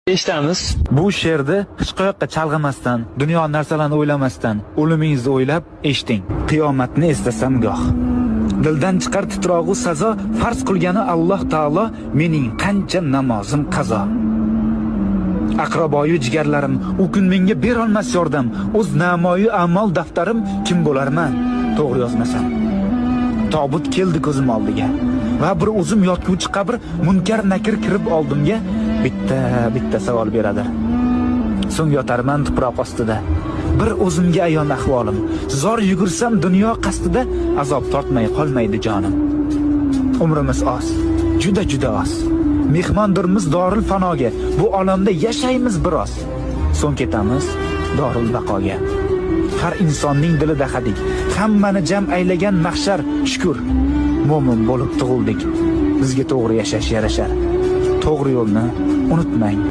Eshitamiz. Bu she'rni hech qayoqqa chalg'imasdan, dunyo narsalarini o'ylamasdan, o'limingizni o'ylab eshiting. Qiyomatni eslasam goh. Dildan chiqar titrog'u sazo, farz qilgani Alloh taolo, mening qancha namozim qazo. Aqraboyu jigarlarim, u kun menga berolmas yordam, o'z namoyi amal daftarim kim bo'larman, to'g'ri yozmasam. Tobut keldi ko'zim oldiga va bir o'zim yotguvchi qabr, munkar nakir kirib oldimga bitta savol beradi. So'ng yotarman tuproq ostida. Bir o'zimga ayon ahvolim. Zor yugursam dunyo qasdida, azob tortmay qolmaydi jonim. Umrimiz oz, juda oz. Mehmondirmiz dorul fanoga. Bu olamda yashaymiz biroz. So'ng ketamiz dorul baqoga. Har insonning dilida hadik, hammani jam aylagan mahshar shukr. Mo'min bo'lib tug'ildik. Bizga to'g'ri yashash yarashar. To'g'ri yo'lni unutmang.